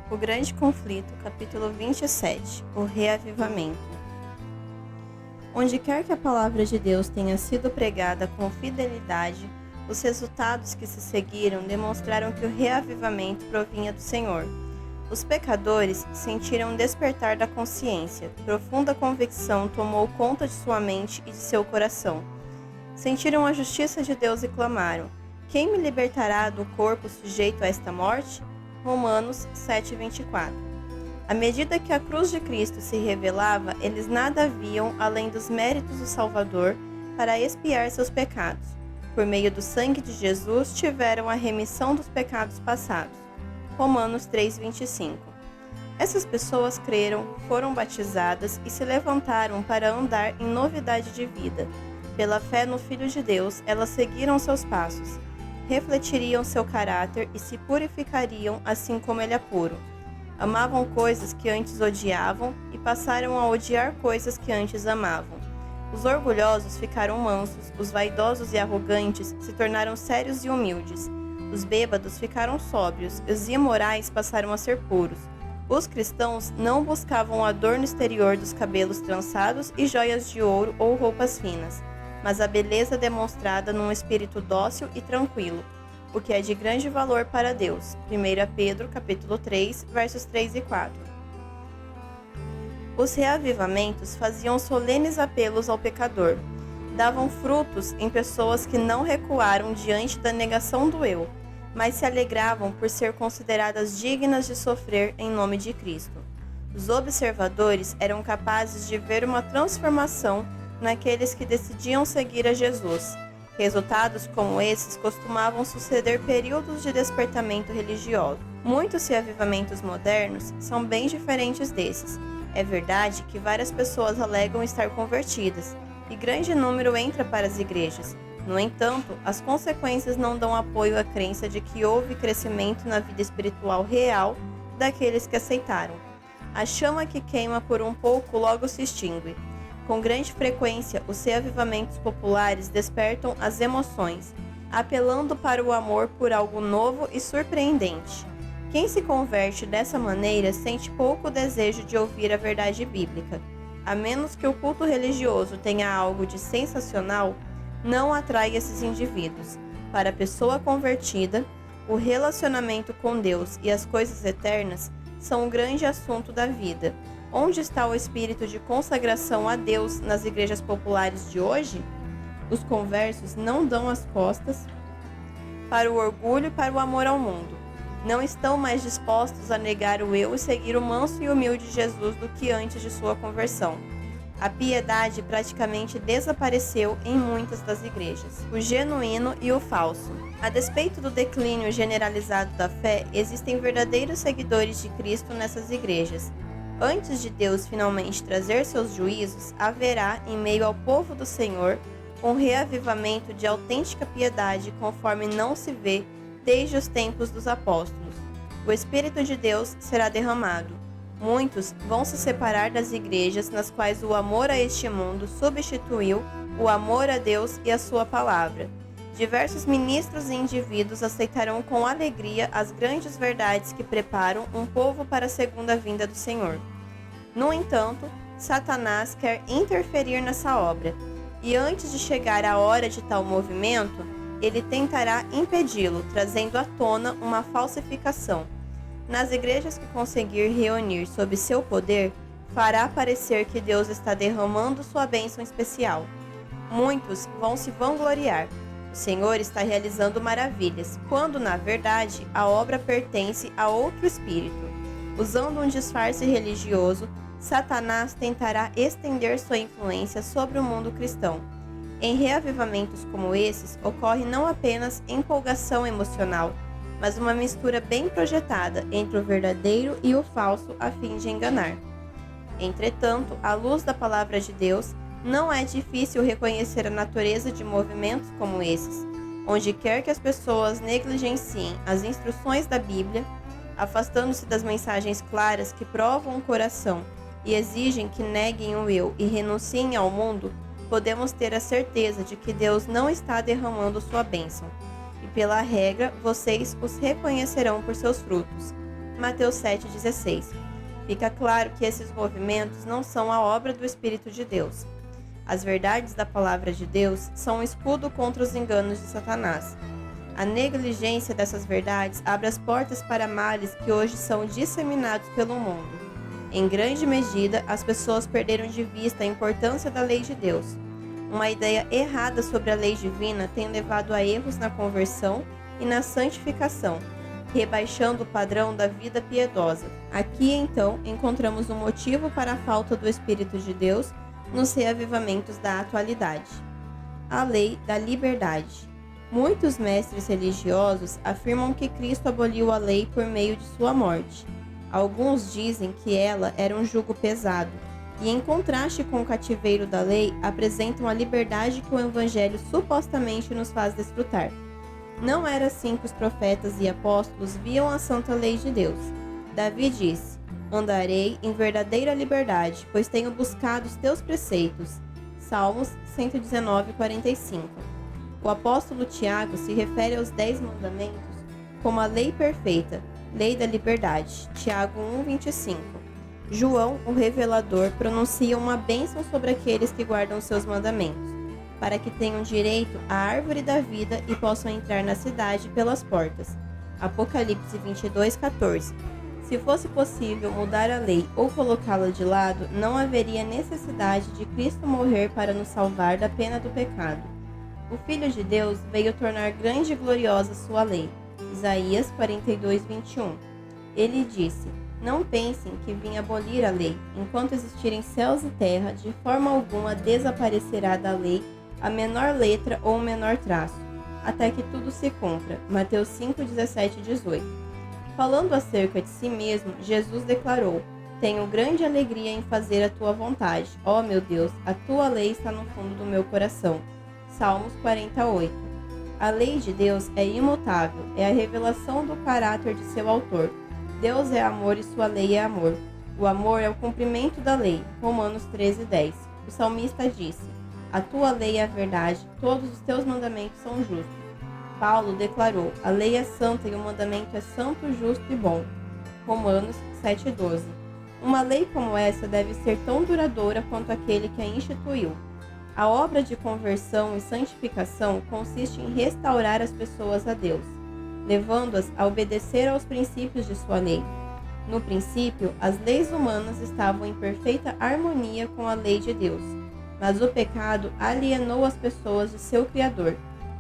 O Grande Conflito, capítulo 27, o Reavivamento. Onde quer que a palavra de Deus tenha sido pregada com fidelidade, os resultados que se seguiram demonstraram que o reavivamento provinha do Senhor. Os pecadores sentiram despertar da consciência, profunda convicção tomou conta de sua mente e de seu coração. Sentiram a justiça de Deus e clamaram: quem me libertará do corpo sujeito a esta morte? Romanos 7:24. À medida que a cruz de Cristo se revelava, eles nada viam além dos méritos do Salvador para expiar seus pecados. Por meio do sangue de Jesus, tiveram a remissão dos pecados passados. Romanos 3:25. Essas pessoas creram, foram batizadas e se levantaram para andar em novidade de vida. Pela fé no Filho de Deus, elas seguiram seus passos. Refletiriam seu caráter e se purificariam assim como ele é puro. Amavam coisas que antes odiavam e passaram a odiar coisas que antes amavam. Os orgulhosos ficaram mansos, os vaidosos e arrogantes se tornaram sérios e humildes. Os bêbados ficaram sóbrios, os imorais passaram a ser puros. Os cristãos não buscavam o adorno exterior dos cabelos trançados e joias de ouro ou roupas finas, mas a beleza demonstrada num espírito dócil e tranquilo, o que é de grande valor para Deus. 1 Pedro, capítulo 3, versos 3 e 4. Os reavivamentos faziam solenes apelos ao pecador. Davam frutos em pessoas que não recuaram diante da negação do eu, mas se alegravam por ser consideradas dignas de sofrer em nome de Cristo. Os observadores eram capazes de ver uma transformação naqueles que decidiam seguir a Jesus. Resultados como esses costumavam suceder períodos de despertamento religioso. Muitos reavivamentos modernos são bem diferentes desses. É verdade que várias pessoas alegam estar convertidas, e grande número entra para as igrejas. No entanto, as consequências não dão apoio à crença de que houve crescimento na vida espiritual real daqueles que aceitaram. A chama que queima por um pouco logo se extingue. Com grande frequência, os reavivamentos populares despertam as emoções, apelando para o amor por algo novo e surpreendente. Quem se converte dessa maneira sente pouco desejo de ouvir a verdade bíblica. A menos que o culto religioso tenha algo de sensacional, não atrai esses indivíduos. Para a pessoa convertida, o relacionamento com Deus e as coisas eternas são um grande assunto da vida. Onde está o espírito de consagração a Deus nas igrejas populares de hoje? Os conversos não dão as costas para o orgulho e para o amor ao mundo. Não estão mais dispostos a negar o eu e seguir o manso e humilde Jesus do que antes de sua conversão. A piedade praticamente desapareceu em muitas das igrejas. O genuíno e o falso. A despeito do declínio generalizado da fé, existem verdadeiros seguidores de Cristo nessas igrejas. Antes de Deus finalmente trazer seus juízos, haverá, em meio ao povo do Senhor, um reavivamento de autêntica piedade conforme não se vê desde os tempos dos apóstolos. O Espírito de Deus será derramado. Muitos vão se separar das igrejas nas quais o amor a este mundo substituiu o amor a Deus e a sua palavra. Diversos ministros e indivíduos aceitarão com alegria as grandes verdades que preparam um povo para a segunda vinda do Senhor. No entanto, Satanás quer interferir nessa obra, e antes de chegar a hora de tal movimento, ele tentará impedi-lo, trazendo à tona uma falsificação. Nas igrejas que conseguir reunir sob seu poder, fará parecer que Deus está derramando sua bênção especial. Muitos vão se vangloriar. O Senhor está realizando maravilhas, quando, na verdade, a obra pertence a outro espírito. Usando um disfarce religioso, Satanás tentará estender sua influência sobre o mundo cristão. Em reavivamentos como esses, ocorre não apenas empolgação emocional, mas uma mistura bem projetada entre o verdadeiro e o falso a fim de enganar. Entretanto, à luz da palavra de Deus, não é difícil reconhecer a natureza de movimentos como esses, onde quer que as pessoas negligenciem as instruções da Bíblia, afastando-se das mensagens claras que provam o coração e exigem que neguem o eu e renunciem ao mundo, podemos ter a certeza de que Deus não está derramando sua bênção. E pela regra, vocês os reconhecerão por seus frutos. Mateus 7,16. Fica claro que esses movimentos não são a obra do Espírito de Deus. As verdades da palavra de Deus são um escudo contra os enganos de Satanás. A negligência dessas verdades abre as portas para males que hoje são disseminados pelo mundo. Em grande medida, as pessoas perderam de vista a importância da lei de Deus. Uma ideia errada sobre a lei divina tem levado a erros na conversão e na santificação, rebaixando o padrão da vida piedosa. Aqui, então, encontramos um motivo para a falta do Espírito de Deus nos reavivamentos da atualidade. A lei da liberdade. Muitos mestres religiosos afirmam que Cristo aboliu a lei por meio de sua morte. Alguns dizem que ela era um jugo pesado, e em contraste com o cativeiro da lei, apresentam a liberdade que o Evangelho supostamente nos faz desfrutar. Não era assim que os profetas e apóstolos viam a santa lei de Deus. Davi disse: "Andarei em verdadeira liberdade, pois tenho buscado os teus preceitos." Salmos 119:45. O apóstolo Tiago se refere aos 10 mandamentos como a lei perfeita, lei da liberdade. Tiago 1:25. João, o revelador, pronuncia uma bênção sobre aqueles que guardam seus mandamentos, para que tenham direito à árvore da vida e possam entrar na cidade pelas portas. Apocalipse 22:14. Se fosse possível mudar a lei ou colocá-la de lado, não haveria necessidade de Cristo morrer para nos salvar da pena do pecado. O Filho de Deus veio tornar grande e gloriosa sua lei. Isaías 42:21. Ele disse: "Não pensem que vim abolir a lei. Enquanto existirem céus e terra, de forma alguma desaparecerá da lei a menor letra ou o menor traço, até que tudo se cumpra." Mateus 5:17-18. Falando acerca de si mesmo, Jesus declarou: "Tenho grande alegria em fazer a tua vontade. Ó meu Deus, a tua lei está no fundo do meu coração." Salmos 48. A lei de Deus é imutável, é a revelação do caráter de seu autor. Deus é amor e sua lei é amor. O amor é o cumprimento da lei. Romanos 13:10. O salmista disse: "A tua lei é a verdade, todos os teus mandamentos são justos." Paulo declarou: "A lei é santa e o mandamento é santo, justo e bom." Romanos 7:12. Uma lei como essa deve ser tão duradoura quanto aquele que a instituiu. A obra de conversão e santificação consiste em restaurar as pessoas a Deus, levando-as a obedecer aos princípios de sua lei. No princípio, as leis humanas estavam em perfeita harmonia com a lei de Deus, mas o pecado alienou as pessoas de seu Criador.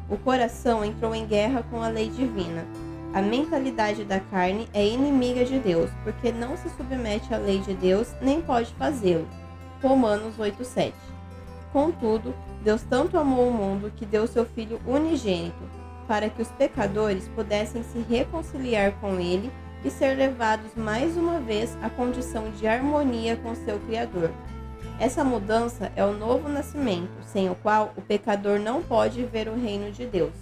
O coração entrou em guerra com a lei divina. A mentalidade da carne é inimiga de Deus, porque não se submete à lei de Deus nem pode fazê-lo. Romanos 8:7. Contudo, Deus tanto amou o mundo que deu seu Filho unigênito, para que os pecadores pudessem se reconciliar com Ele e ser levados mais uma vez à condição de harmonia com seu Criador. Essa mudança é o novo nascimento, sem o qual o pecador não pode ver o reino de Deus.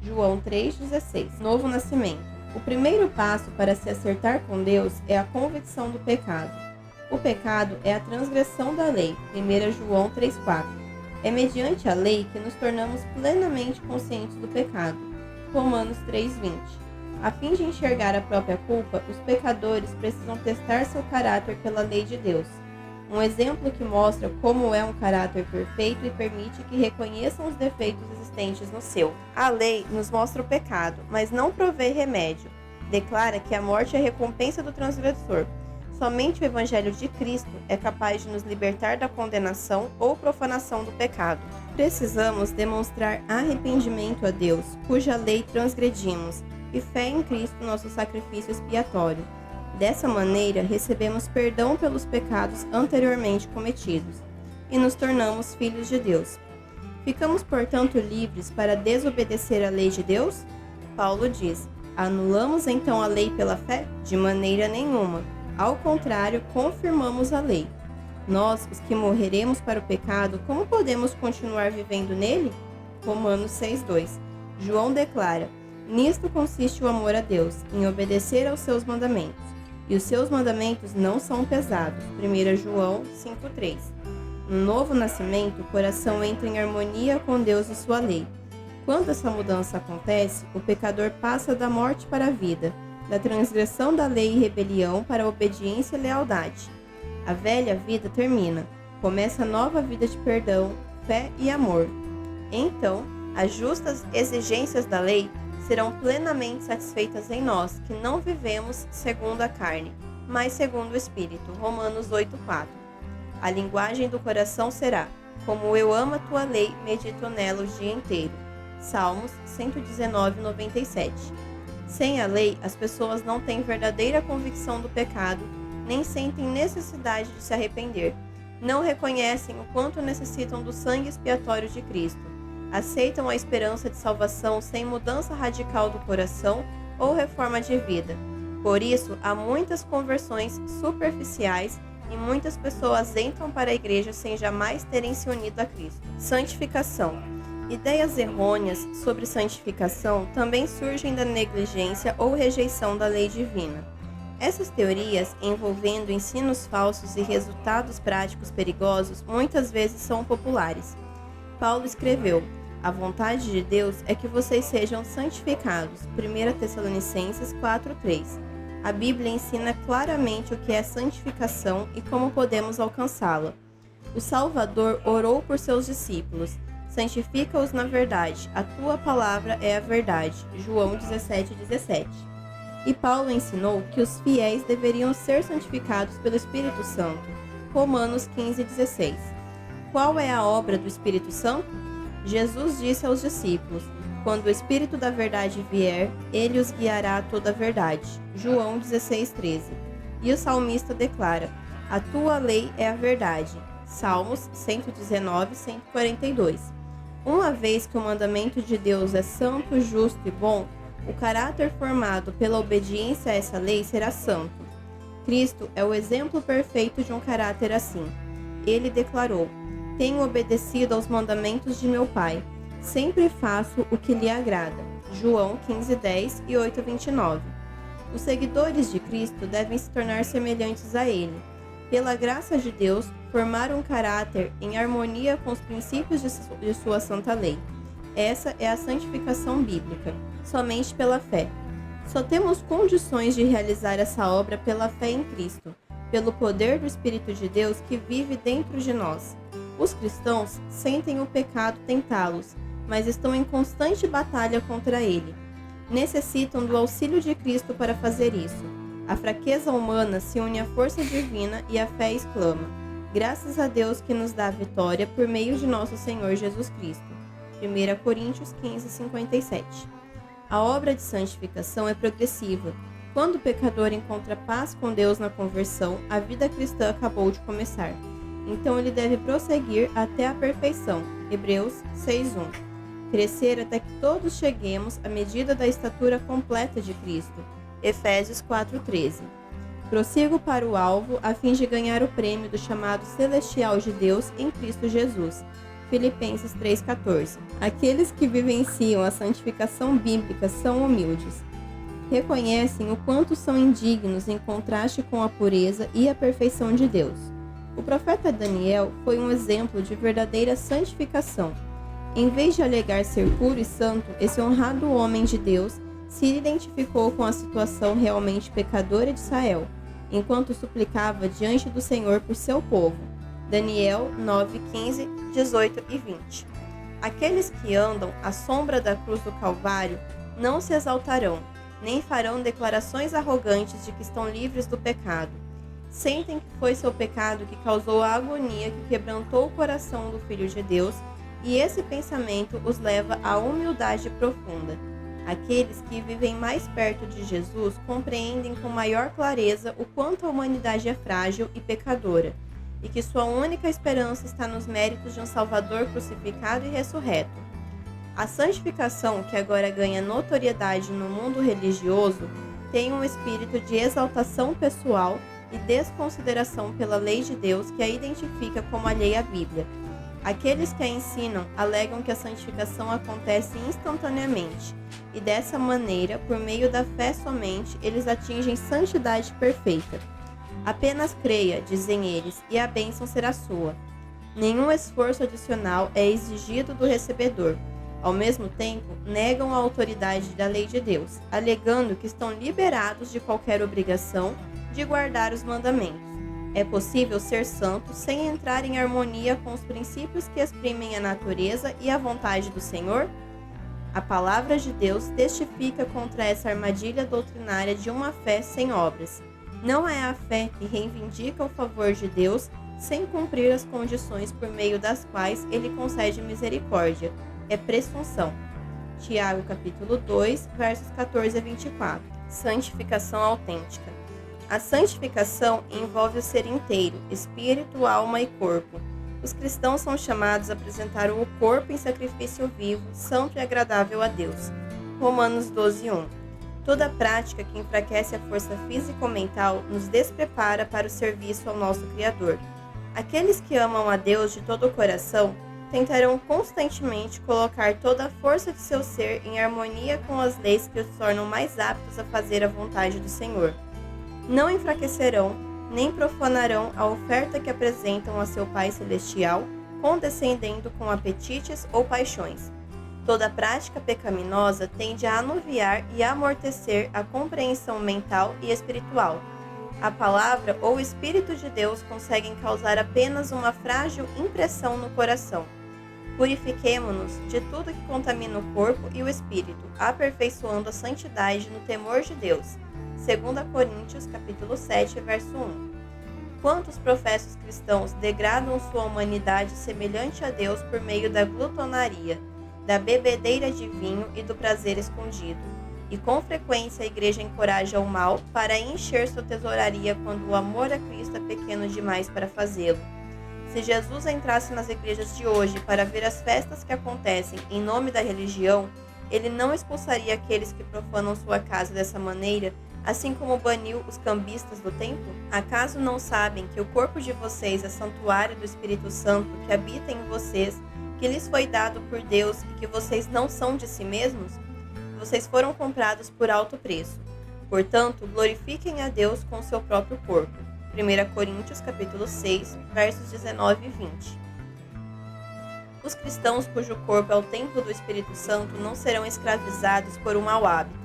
João 3,16. Novo nascimento. O primeiro passo para se acertar com Deus é a convicção do pecado. O pecado é a transgressão da lei. 1 João 3,4. É mediante a lei que nos tornamos plenamente conscientes do pecado. Romanos 3,20. A fim de enxergar a própria culpa, os pecadores precisam testar seu caráter pela lei de Deus. Um exemplo que mostra como é um caráter perfeito e permite que reconheçam os defeitos existentes no seu. A lei nos mostra o pecado, mas não provê remédio. Declara que a morte é a recompensa do transgressor. Somente o Evangelho de Cristo é capaz de nos libertar da condenação ou profanação do pecado. Precisamos demonstrar arrependimento a Deus, cuja lei transgredimos, e fé em Cristo, nosso sacrifício expiatório. Dessa maneira, recebemos perdão pelos pecados anteriormente cometidos e nos tornamos filhos de Deus. Ficamos, portanto, livres para desobedecer a lei de Deus? Paulo diz: "Anulamos então a lei pela fé? De maneira nenhuma. Ao contrário, confirmamos a lei. Nós, os que morreremos para o pecado, como podemos continuar vivendo nele?" Romanos 6:2. João declara: "Nisto consiste o amor a Deus, em obedecer aos seus mandamentos. E os seus mandamentos não são pesados." 1 João 5:3. No novo nascimento, o coração entra em harmonia com Deus e sua lei. Quando essa mudança acontece, o pecador passa da morte para a vida, da transgressão da lei e rebelião para a obediência e lealdade. A velha vida termina, começa a nova vida de perdão, fé e amor. Então, as justas exigências da lei serão plenamente satisfeitas em nós, que não vivemos segundo a carne, mas segundo o Espírito. Romanos 8,4. A linguagem do coração será: como eu amo a tua lei, medito nela o dia inteiro. Salmos 119:97. Sem a lei, as pessoas não têm verdadeira convicção do pecado, nem sentem necessidade de se arrepender. Não reconhecem o quanto necessitam do sangue expiatório de Cristo. Aceitam a esperança de salvação sem mudança radical do coração ou reforma de vida. Por isso, há muitas conversões superficiais e muitas pessoas entram para a igreja sem jamais terem se unido a Cristo. Santificação. Ideias errôneas sobre santificação também surgem da negligência ou rejeição da lei divina. Essas teorias, envolvendo ensinos falsos e resultados práticos perigosos, muitas vezes são populares. Paulo escreveu: a vontade de Deus é que vocês sejam santificados. 1 Tessalonicenses 4:3. A Bíblia ensina claramente o que é santificação e como podemos alcançá-la. O Salvador orou por seus discípulos: santifica-os na verdade, a tua palavra é a verdade. João 17:17. E Paulo ensinou que os fiéis deveriam ser santificados pelo Espírito Santo. Romanos 15:16. Qual é a obra do Espírito Santo? Jesus disse aos discípulos: quando o Espírito da verdade vier, ele os guiará a toda a verdade. João 16:13. E o salmista declara: a tua lei é a verdade. Salmos 119:142. Uma vez que o mandamento de Deus é santo, justo e bom, o caráter formado pela obediência a essa lei será santo. Cristo é o exemplo perfeito de um caráter assim. Ele declarou: tenho obedecido aos mandamentos de meu Pai. Sempre faço o que lhe agrada. João 15:10 e 8:29. Os seguidores de Cristo devem se tornar semelhantes a Ele. Pela graça de Deus, formar um caráter em harmonia com os princípios de sua santa lei. Essa é a santificação bíblica, somente pela fé. Só temos condições de realizar essa obra pela fé em Cristo, pelo poder do Espírito de Deus que vive dentro de nós. Os cristãos sentem o pecado tentá-los, mas estão em constante batalha contra ele. Necessitam do auxílio de Cristo para fazer isso. A fraqueza humana se une à força divina e a fé exclama: graças a Deus que nos dá a vitória por meio de nosso Senhor Jesus Cristo. 1 Coríntios 15:57. A obra de santificação é progressiva. Quando o pecador encontra paz com Deus na conversão, a vida cristã acabou de começar. Então ele deve prosseguir até a perfeição. Hebreus 6:1. Crescer até que todos cheguemos à medida da estatura completa de Cristo. Efésios 4:13. Prossigo para o alvo a fim de ganhar o prêmio do chamado celestial de Deus em Cristo Jesus. Filipenses 3:14. Aqueles que vivenciam a santificação bíblica são humildes. Reconhecem o quanto são indignos em contraste com a pureza e a perfeição de Deus. O profeta Daniel foi um exemplo de verdadeira santificação. Em vez de alegar ser puro e santo, esse honrado homem de Deus se identificou com a situação realmente pecadora de Israel, enquanto suplicava diante do Senhor por seu povo. Daniel 9:15, 18 e 20. Aqueles que andam à sombra da cruz do Calvário não se exaltarão, nem farão declarações arrogantes de que estão livres do pecado. Sentem que foi seu pecado que causou a agonia que quebrantou o coração do Filho de Deus, e esse pensamento os leva à humildade profunda. Aqueles que vivem mais perto de Jesus compreendem com maior clareza o quanto a humanidade é frágil e pecadora, e que sua única esperança está nos méritos de um Salvador crucificado e ressurreto. A santificação, que agora ganha notoriedade no mundo religioso, tem um espírito de exaltação pessoal e desconsideração pela lei de Deus que a identifica como alheia à Bíblia. Aqueles que a ensinam alegam que a santificação acontece instantaneamente, e dessa maneira, por meio da fé somente, eles atingem santidade perfeita. Apenas creia, dizem eles, e a bênção será sua. Nenhum esforço adicional é exigido do recebedor. Ao mesmo tempo, negam a autoridade da lei de Deus, alegando que estão liberados de qualquer obrigação de guardar os mandamentos. É possível ser santo sem entrar em harmonia com os princípios que exprimem a natureza e a vontade do Senhor? A palavra de Deus testifica contra essa armadilha doutrinária de uma fé sem obras. Não é a fé que reivindica o favor de Deus sem cumprir as condições por meio das quais ele concede misericórdia. É presunção. Tiago capítulo 2, versos 14 a 24. Santificação autêntica. A santificação envolve o ser inteiro, espírito, alma e corpo. Os cristãos são chamados a apresentar o corpo em sacrifício vivo, santo e agradável a Deus. Romanos 12:1. Toda prática que enfraquece a força físico-mental nos desprepara para o serviço ao nosso Criador. Aqueles que amam a Deus de todo o coração tentarão constantemente colocar toda a força de seu ser em harmonia com as leis que os tornam mais aptos a fazer a vontade do Senhor. Não enfraquecerão, nem profanarão a oferta que apresentam a seu Pai Celestial, condescendendo com apetites ou paixões. Toda prática pecaminosa tende a anuviar e amortecer a compreensão mental e espiritual. A palavra ou o Espírito de Deus conseguem causar apenas uma frágil impressão no coração. Purifiquemo-nos de tudo que contamina o corpo e o espírito, aperfeiçoando a santidade no temor de Deus. 2 Coríntios capítulo 7, verso 1. Quantos professos cristãos degradam sua humanidade semelhante a Deus por meio da glutonaria, da bebedeira de vinho e do prazer escondido. E com frequência a igreja encoraja o mal para encher sua tesouraria quando o amor a Cristo é pequeno demais para fazê-lo. Se Jesus entrasse nas igrejas de hoje para ver as festas que acontecem em nome da religião, ele não expulsaria aqueles que profanam sua casa dessa maneira, assim como baniu os cambistas do templo? Acaso não sabem que o corpo de vocês é santuário do Espírito Santo que habita em vocês, que lhes foi dado por Deus e que vocês não são de si mesmos? Vocês foram comprados por alto preço. Portanto, glorifiquem a Deus com o seu próprio corpo. 1 Coríntios capítulo 6, versos 19 e 20. Os cristãos cujo corpo é o templo do Espírito Santo não serão escravizados por um mau hábito.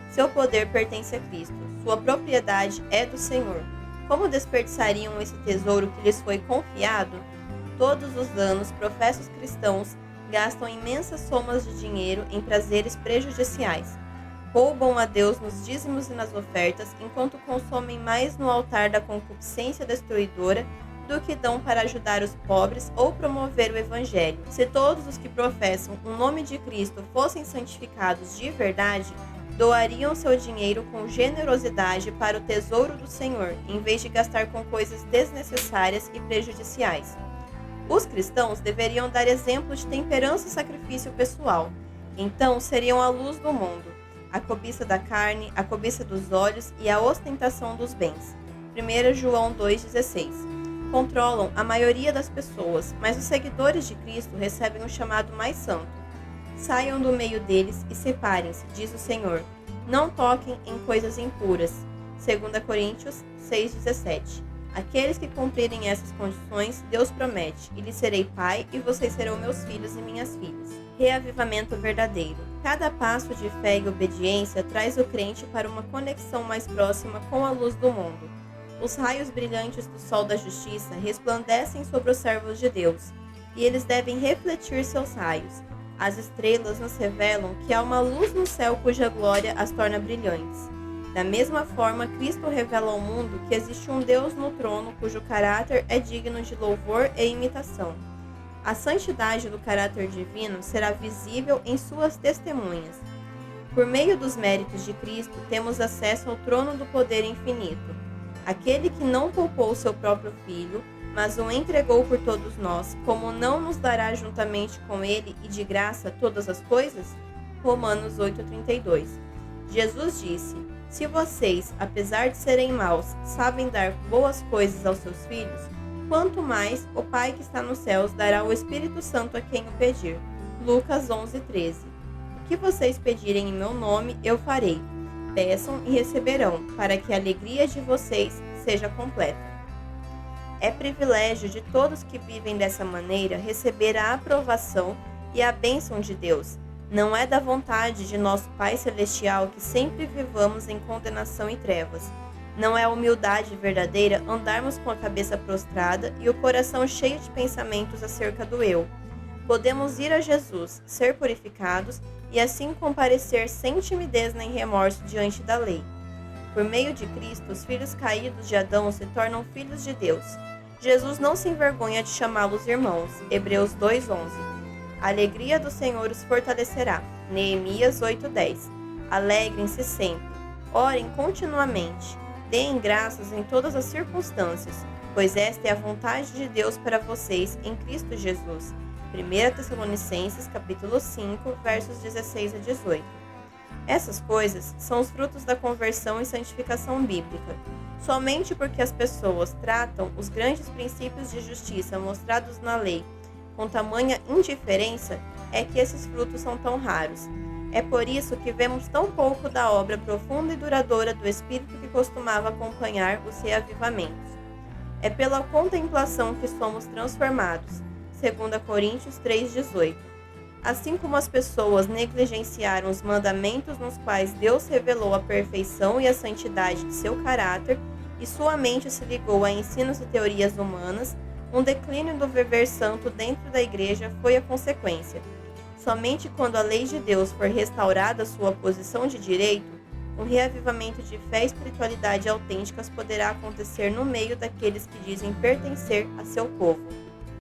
Seu poder pertence a Cristo. Sua propriedade é do Senhor. Como desperdiçariam esse tesouro que lhes foi confiado? Todos os anos, professos cristãos gastam imensas somas de dinheiro em prazeres prejudiciais. Roubam a Deus nos dízimos e nas ofertas, enquanto consomem mais no altar da concupiscência destruidora do que dão para ajudar os pobres ou promover o Evangelho. Se todos os que professam o nome de Cristo fossem santificados de verdade, doariam seu dinheiro com generosidade para o tesouro do Senhor, em vez de gastar com coisas desnecessárias e prejudiciais. Os cristãos deveriam dar exemplo de temperança e sacrifício pessoal. Então seriam a luz do mundo. A cobiça da carne, a cobiça dos olhos e a ostentação dos bens. 1 João 2,16. Controlam a maioria das pessoas, mas os seguidores de Cristo recebem um chamado mais santo. Saiam do meio deles e separem-se, diz o Senhor. Não toquem em coisas impuras. 2 Coríntios 6,17. Aqueles que cumprirem essas condições, Deus promete, e lhes serei pai, e vocês serão meus filhos e minhas filhas. Reavivamento verdadeiro. Cada passo de fé e obediência traz o crente para uma conexão mais próxima com a luz do mundo. Os raios brilhantes do sol da justiça resplandecem sobre os servos de Deus, e eles devem refletir seus raios. As estrelas nos revelam que há uma luz no céu cuja glória as torna brilhantes. Da mesma forma, Cristo revela ao mundo que existe um Deus no trono cujo caráter é digno de louvor e imitação. A santidade do caráter divino será visível em suas testemunhas. Por meio dos méritos de Cristo, temos acesso ao trono do poder infinito. Aquele que não poupou seu próprio Filho, mas o entregou por todos nós, como não nos dará juntamente com ele e de graça todas as coisas? Romanos 8,32. Jesus disse: se vocês, apesar de serem maus, sabem dar boas coisas aos seus filhos, quanto mais o Pai que está nos céus dará o Espírito Santo a quem o pedir. Lucas 11,13. O que vocês pedirem em meu nome, eu farei. Peçam e receberão, para que a alegria de vocês seja completa. É privilégio de todos que vivem dessa maneira receber a aprovação e a bênção de Deus. Não é da vontade de nosso Pai Celestial que sempre vivamos em condenação e trevas. Não é humildade verdadeira andarmos com a cabeça prostrada e o coração cheio de pensamentos acerca do eu. Podemos ir a Jesus, ser purificados e assim comparecer sem timidez nem remorso diante da lei. Por meio de Cristo, os filhos caídos de Adão se tornam filhos de Deus. Jesus não se envergonha de chamá-los irmãos. Hebreus 2:11. A alegria do Senhor os fortalecerá. Neemias 8:10. Alegrem-se sempre. Orem continuamente. Deem graças em todas as circunstâncias, pois esta é a vontade de Deus para vocês em Cristo Jesus. 1 Tessalonicenses capítulo 5, versos 16 a 18. Essas coisas são os frutos da conversão e santificação bíblica. Somente porque as pessoas tratam os grandes princípios de justiça mostrados na lei com tamanha indiferença é que esses frutos são tão raros. É por isso que vemos tão pouco da obra profunda e duradoura do Espírito que costumava acompanhar os reavivamentos. É pela contemplação que somos transformados, 2 Coríntios 3,18. Assim como as pessoas negligenciaram os mandamentos nos quais Deus revelou a perfeição e a santidade de seu caráter e sua mente se ligou a ensinos e teorias humanas, um declínio do viver santo dentro da igreja foi a consequência. Somente quando a lei de Deus for restaurada à sua posição de direito, um reavivamento de fé e espiritualidade autênticas poderá acontecer no meio daqueles que dizem pertencer a seu povo.